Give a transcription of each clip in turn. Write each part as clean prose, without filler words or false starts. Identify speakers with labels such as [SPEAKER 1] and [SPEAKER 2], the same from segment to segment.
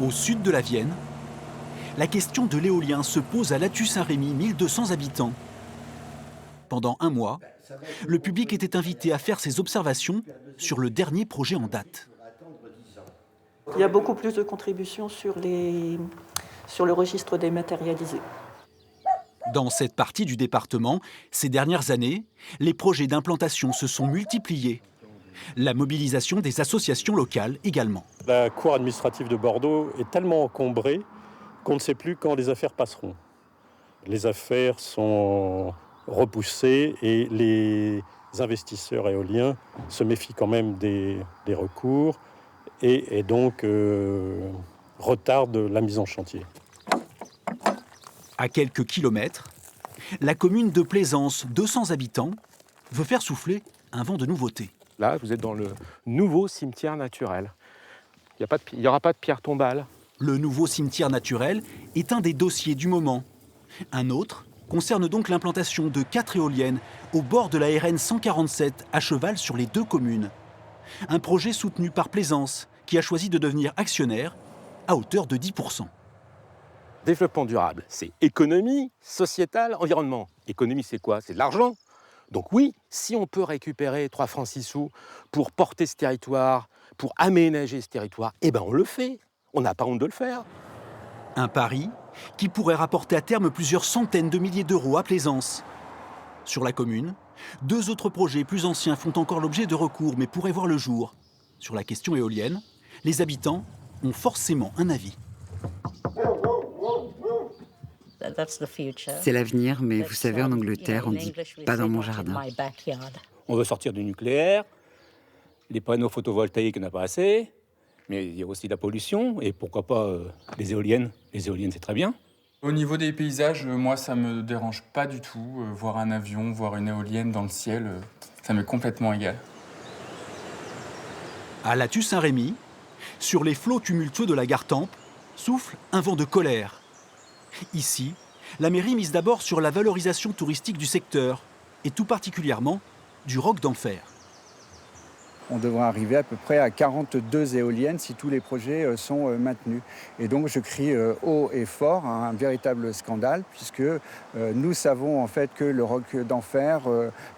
[SPEAKER 1] Au sud de la Vienne, la question de l'éolien se pose à Lattus-Saint-Rémy, 1200 habitants. Pendant un mois, le public était invité à faire ses observations sur le dernier projet en date.
[SPEAKER 2] Il y a beaucoup plus de contributions sur le registre dématérialisé.
[SPEAKER 1] Dans cette partie du département, ces dernières années, les projets d'implantation se sont multipliés. La mobilisation des associations locales également.
[SPEAKER 3] La cour administrative de Bordeaux est tellement encombrée qu'on ne sait plus quand les affaires passeront. Les affaires sont repoussées et les investisseurs éoliens se méfient quand même des recours et donc retardent la mise en chantier.
[SPEAKER 1] À quelques kilomètres, la commune de Plaisance, 200 habitants, veut faire souffler un vent de nouveauté.
[SPEAKER 4] Là, vous êtes dans le nouveau cimetière naturel. Il n'y aura pas de pierre tombale.
[SPEAKER 1] Le nouveau cimetière naturel est un des dossiers du moment. Un autre concerne donc l'implantation de 4 éoliennes au bord de la RN 147, à cheval sur les 2 communes. Un projet soutenu par Plaisance, qui a choisi de devenir actionnaire à hauteur de 10%.
[SPEAKER 4] Développement durable, c'est économie, sociétale, environnement. Économie, c'est quoi? C'est de l'argent. Donc oui, si on peut récupérer 3 francs 6 sous pour porter ce territoire, pour aménager ce territoire, eh ben on le fait. On n'a pas honte de le faire.
[SPEAKER 1] Un pari qui pourrait rapporter à terme plusieurs centaines de milliers d'euros à Plaisance. Sur la commune, 2 autres projets plus anciens font encore l'objet de recours, mais pourraient voir le jour. Sur la question éolienne, les habitants ont forcément un avis.
[SPEAKER 5] C'est l'avenir, mais vous savez, en Angleterre, on dit « pas dans mon jardin ».
[SPEAKER 6] On veut sortir du nucléaire, les panneaux photovoltaïques, on n'a pas assez, mais il y a aussi la pollution, et pourquoi pas les éoliennes. Les éoliennes, c'est très bien.
[SPEAKER 7] Au niveau des paysages, moi, ça me dérange pas du tout. Voir un avion, voir une éolienne dans le ciel, ça m'est complètement égal.
[SPEAKER 1] À Lattus-Saint-Rémy, sur les flots tumultueux de la Gartempe, souffle un vent de colère. Ici, la mairie mise d'abord sur la valorisation touristique du secteur, et tout particulièrement du Roc d'Enfer.
[SPEAKER 8] On devrait arriver à peu près à 42 éoliennes si tous les projets sont maintenus. Et donc je crie haut et fort, un véritable scandale, puisque nous savons en fait que le Roc d'Enfer,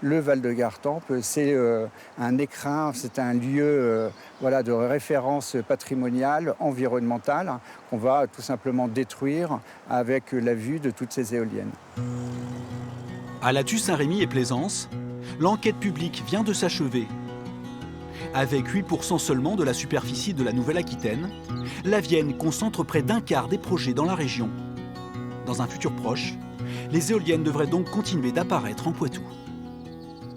[SPEAKER 8] le Val de Gartempe, c'est un écrin, c'est un lieu de référence patrimoniale, environnementale, qu'on va tout simplement détruire avec la vue de toutes ces éoliennes.
[SPEAKER 1] À Lattus-Saint-Rémy et Plaisance, l'enquête publique vient de s'achever. Avec 8% seulement de la superficie de la Nouvelle-Aquitaine, la Vienne concentre près d'un quart des projets dans la région. Dans un futur proche, les éoliennes devraient donc continuer d'apparaître en Poitou.